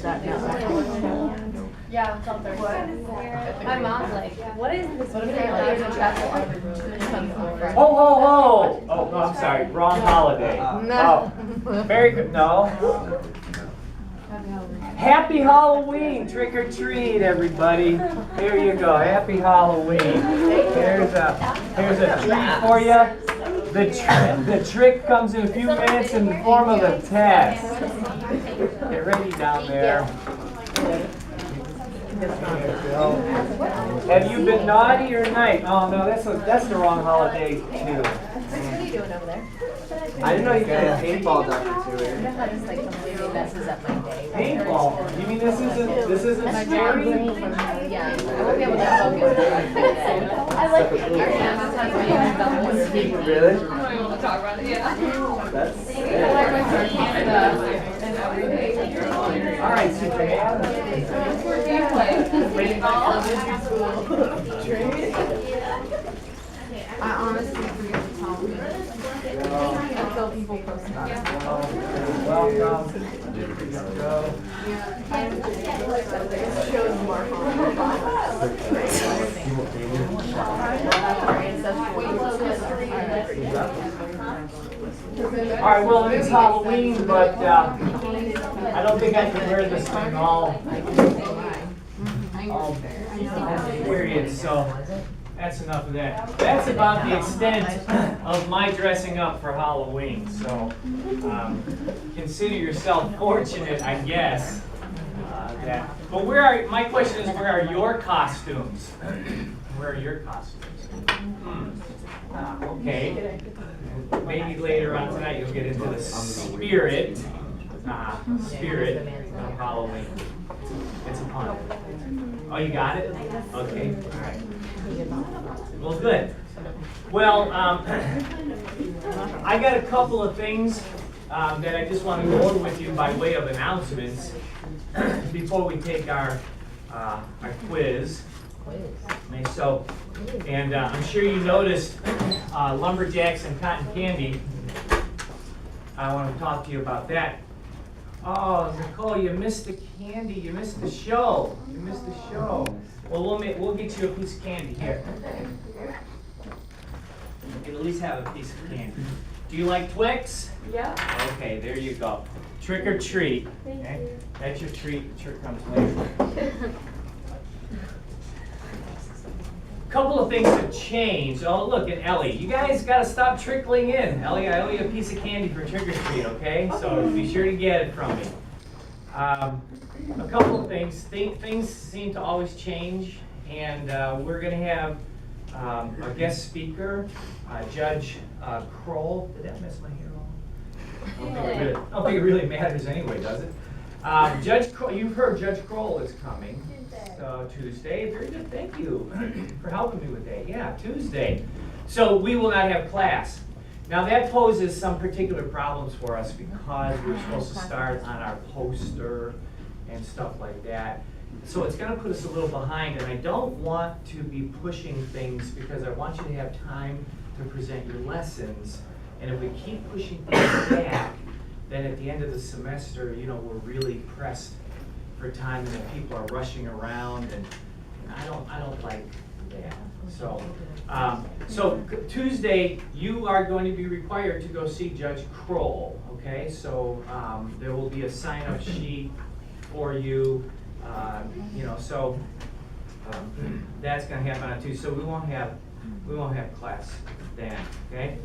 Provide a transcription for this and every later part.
Is that now? Yeah, it's on Thursday. My mom's like, what is this? What if there's a chapel on the road? Ho, ho, ho! Oh, no, I'm sorry, wrong holiday. No. Oh, very good, no. Happy Halloween, trick or treat, everybody. Here you go, happy Halloween. Here's a treat for you. The trick comes in a few minutes in the form of a test. Get ready down there. Have you been naughty or nice? Oh no, that's the wrong holiday too. What are you doing over there? I didn't know you could paintball Dr. Tui. You know how this like completely messes up my day. paintball. You mean this isn't scary? Yeah, I won't be able to focus. I like it. Sometimes when you have the whole Really? I'm able to talk about it, yeah. That's I like my first and every day. All right, Superman. Where do you play? I honestly forget to tell me. Until people post about it. Welcome. Go. It shows more All right, well, it is Halloween, but I don't think I can wear this thing all period, so that's enough of that. That's about the extent of my dressing up for Halloween, so consider yourself fortunate, I guess. But my question is, where are your costumes? Where are your costumes? Okay. Maybe later on tonight you'll get into the spirit of Halloween. It's a pun. Oh, you got it? Okay. All right. Well, good. Well, I got a couple of things that I just want to go over with you by way of announcements before we take our quiz. Okay, so, and I'm sure you noticed lumberjacks and cotton candy. I want to talk to you about that. Oh, Nicole, you missed the candy. You missed the show. You missed the show. Well, we'll get you a piece of candy here. You can at least have a piece of candy. Do you like Twix? Yeah. Okay, there you go. Trick or treat. Okay? That's your treat. The trick comes later. Couple of things have changed. Oh, look, and Ellie, you guys got to stop trickling in. Ellie, I owe you a piece of candy for trick or treat, okay? So be sure to get it from me. A couple of things. Things seem to always change, and we're going to have a guest speaker, Judge Kroll. Did that mess my hair off? I don't think it really matters anyway, does it? Judge Kroll, you've heard Judge Kroll is coming. Tuesday. Very good. Thank you for helping me with that. Yeah, Tuesday. So we will not have class. Now that poses some particular problems for us because we're supposed to start on our poster and stuff like that. So it's going to put us a little behind, and I don't want to be pushing things because I want you to have time to present your lessons. And if we keep pushing things back, then at the end of the semester, we're really pressed for time, and then people are rushing around, and I don't like that. So Tuesday you are going to be required to go see Judge Kroll. Okay, so there will be a sign-up sheet for you. So that's going to happen on Tuesday. So we won't have class then. Okay.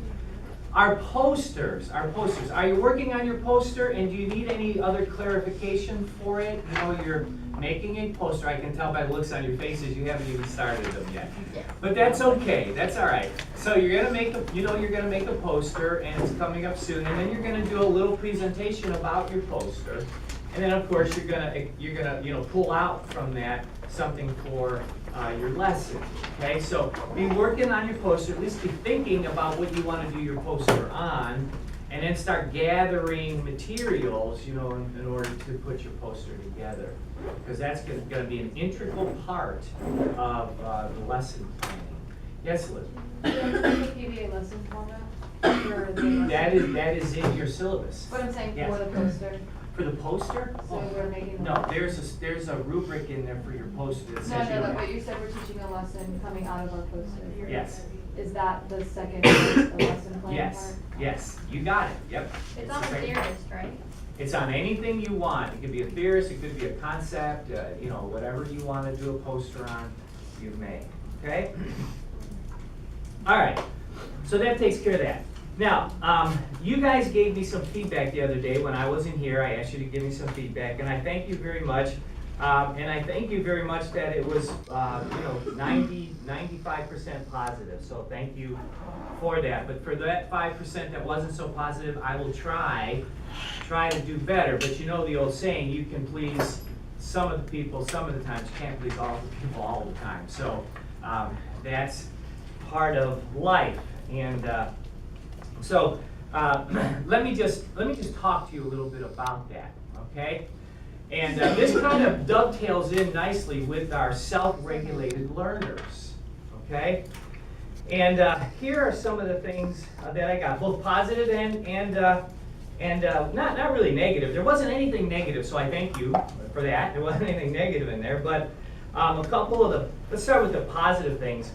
Our posters. Are you working on your poster, and do you need any other clarification for it? You're making a poster. I can tell by the looks on your faces you haven't even started them yet. But that's okay. That's all right. So you're gonna make a poster, and it's coming up soon. And then you're gonna do a little presentation about your poster, and then of course you're gonna pull out from that something for your lesson. Okay, so be working on your poster, at least be thinking about what you want to do your poster on, and then start gathering materials, in order to put your poster together. Because that's going to be an integral part of the lesson planning. Yes, Liz? Do you have the PBA lesson format? That is in your syllabus. What I'm saying Yes. for the poster. For the poster? So we're making. No, there's a rubric in there for your poster that says No, but you said we're teaching a lesson coming out of our poster. Yes, Is that the second, the lesson plan part? yes, you got it, yep. It's the on the second- theorist, right? It's on anything you want. It could be a theorist, it could be a concept, you know, whatever you want to do a poster on, you may, okay? All right, so that takes care of that. Now, you guys gave me some feedback the other day when I wasn't here. I asked you to give me some feedback, and I thank you very much. And I thank you very much that it was, 95% positive, so thank you for that. But for that 5% that wasn't so positive, I will try to do better. But you know the old saying, you can please some of the people some of the times, you can't please all the people all the time. So that's part of life. And so let me just talk to you a little bit about that, okay? And this kind of dovetails in nicely with our self-regulated learners, okay? And here are some of the things that I got, both positive and not really negative. There wasn't anything negative, so I thank you for that. There wasn't anything negative in there, but a couple of let's start with the positive things.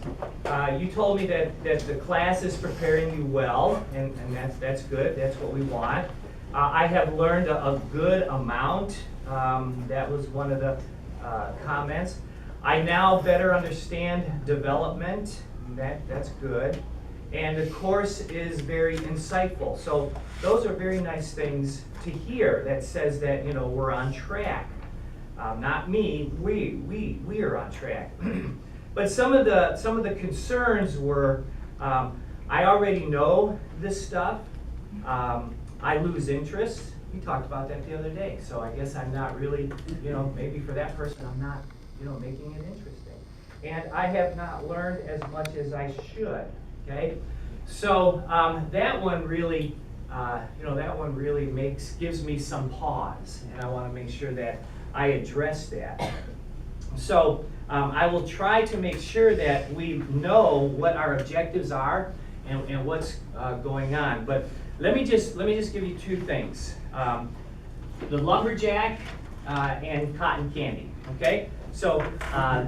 You told me that the class is preparing you well, and that's good. That's what we want. I have learned a good amount. That was one of the comments. I now better understand development. That's good. And the course is very insightful. So those are very nice things to hear. That says that, you know, we're on track. Not me. We are on track. But some of the concerns were, I already know this stuff. I lose interest. We talked about that the other day. So I guess I'm not really, you know, maybe for that person I'm not, you know, making it interesting. And I have not learned as much as I should. Okay, so that one really, gives me some pause, and I want to make sure that I address that. So I will try to make sure that we know what our objectives are and what's going on. But let me just give you two things: the lumberjack and cotton candy. Okay. So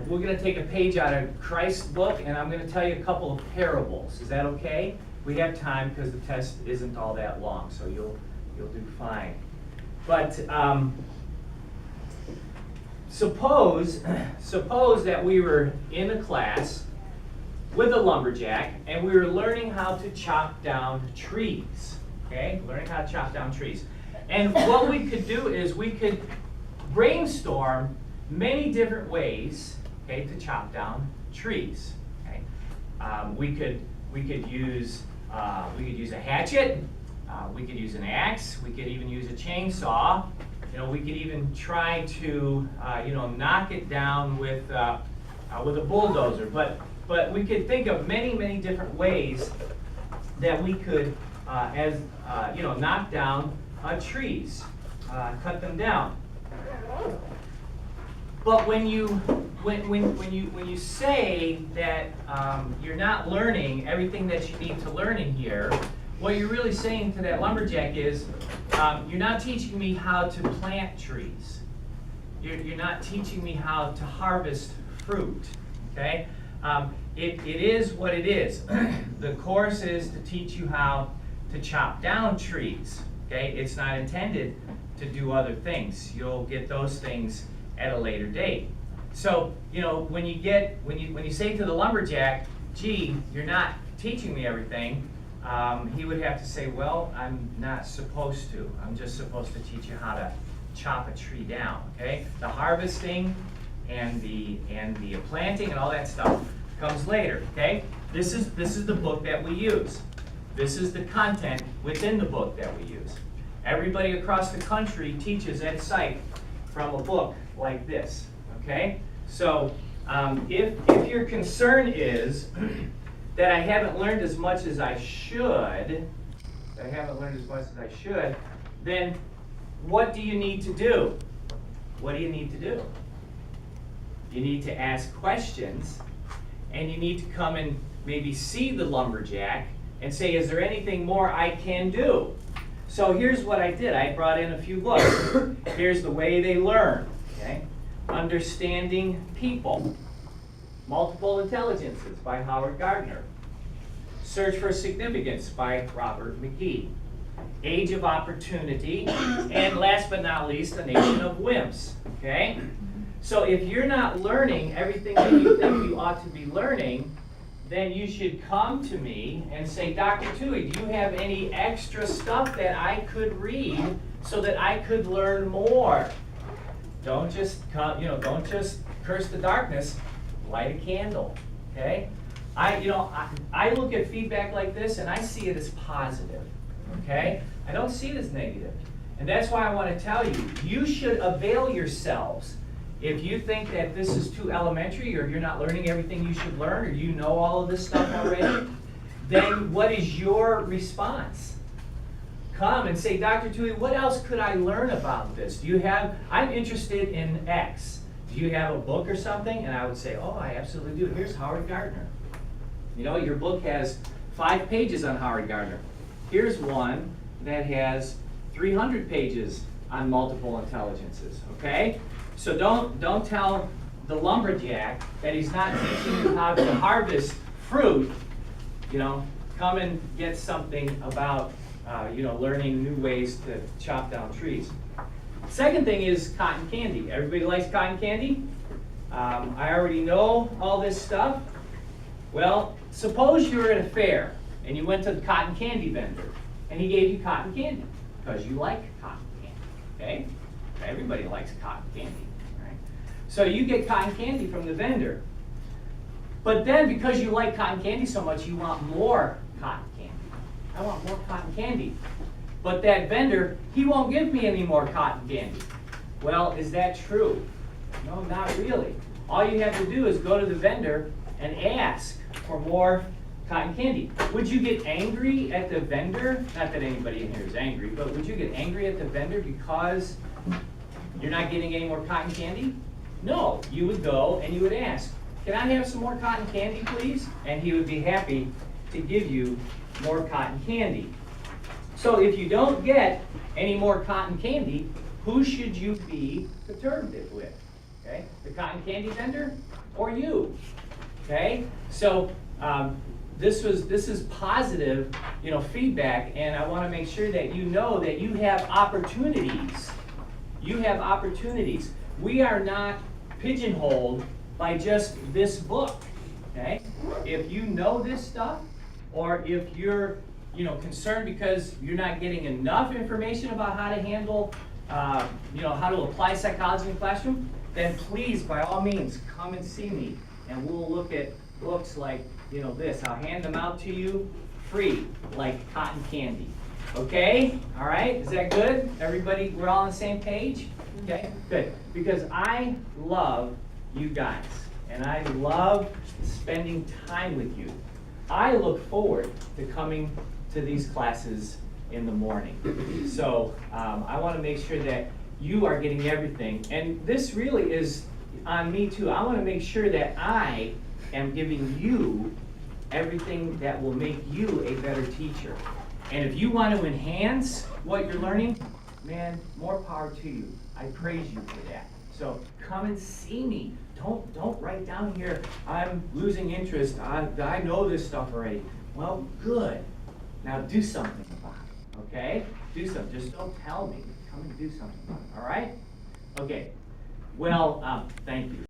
we're going to take a page out of Christ's book, and I'm going to tell you a couple of parables. Is that okay? We have time because the test isn't all that long, so you'll do fine. But suppose that we were in a class with a lumberjack, and we were learning how to chop down trees. Okay, learning how to chop down trees. And what we could do is we could brainstorm many different ways, okay, to chop down trees. Okay, we could use a hatchet, we could use an axe, we could even use a chainsaw. You know, we could even try to knock it down with a bulldozer. But we could think of many different ways that we could knock down trees, cut them down. But when you say that you're not learning everything that you need to learn in here, what you're really saying to that lumberjack is, you're not teaching me how to plant trees. You're not teaching me how to harvest fruit. Okay? It is what it is. The course is to teach you how to chop down trees. Okay? It's not intended to do other things. You'll get those things at a later date. So, you know, when you say to the lumberjack, gee, you're not teaching me everything, he would have to say, well, I'm not supposed to. I'm just supposed to teach you how to chop a tree down, okay? The harvesting and the planting and all that stuff comes later, okay? This is the book that we use. This is the content within the book that we use. Everybody across the country teaches at site from a book like this, okay? So if your concern is that I haven't learned as much as I should, then what do you need to do? What do you need to do? You need to ask questions, and you need to come and maybe see the lumberjack and say, is there anything more I can do? So here's what I did. I brought in a few books. Here's The Way They Learn, okay? Understanding People. Multiple Intelligences by Howard Gardner. Search for Significance by Robert McGee. Age of Opportunity, and last but not least, A Nation of Wimps, okay? So if you're not learning everything that you think you ought to be learning, then you should come to me and say, Dr. Tui, do you have any extra stuff that I could read so that I could learn more? Don't just don't just curse the darkness. Light a candle, okay? I look at feedback like this and I see it as positive, okay? I don't see it as negative. And that's why I want to tell you, you should avail yourselves. If you think that this is too elementary, or you're not learning everything you should learn, or you know all of this stuff already, then what is your response? Come and say, Dr. Tui, what else could I learn about this? I'm interested in X. Do you have a book or something? And I would say, oh, I absolutely do. Here's Howard Gardner. Your book has 5 pages on Howard Gardner. Here's one that has 300 pages on multiple intelligences, okay? So don't tell the lumberjack that he's not teaching you how to harvest fruit. Come and get something about learning new ways to chop down trees. Second thing is cotton candy. Everybody likes cotton candy? I already know all this stuff. Well, suppose you were at a fair and you went to the cotton candy vendor and he gave you cotton candy because you like cotton candy, okay? Everybody likes cotton candy, right? So you get cotton candy from the vendor. But then because you like cotton candy so much, you want more cotton candy. I want more cotton candy. But that vendor, he won't give me any more cotton candy. Well, is that true? No, not really. All you have to do is go to the vendor and ask for more cotton candy. Would you get angry at the vendor? Not that anybody in here is angry, but would you get angry at the vendor because you're not getting any more cotton candy? No, you would go and you would ask, can I have some more cotton candy, please? And he would be happy to give you more cotton candy. So if you don't get any more cotton candy, who should you be perturbed with? Okay, the cotton candy vendor or you? Okay, so this is positive, feedback, and I want to make sure that you know that you have opportunities. You have opportunities. We are not pigeonholed by just this book. Okay, if you know this stuff, or if you're concerned because you're not getting enough information about how to handle, how to apply psychology in the classroom, then please, by all means, come and see me, and we'll look at books like, this. I'll hand them out to you free, like cotton candy. Okay? All right? Is that good? Everybody, we're all on the same page? Okay? Good. Because I love you guys, and I love spending time with you. I look forward to coming to these classes in the morning. So I want to make sure that you are getting everything. And this really is on me too. I want to make sure that I am giving you everything that will make you a better teacher. And if you want to enhance what you're learning, man, more power to you. I praise you for that. So come and see me. Don't write down here, I'm losing interest. I know this stuff already. Well, good. Now do something about it, okay? Do something. Just don't tell me. Come and do something about it, all right? Okay. Well, thank you.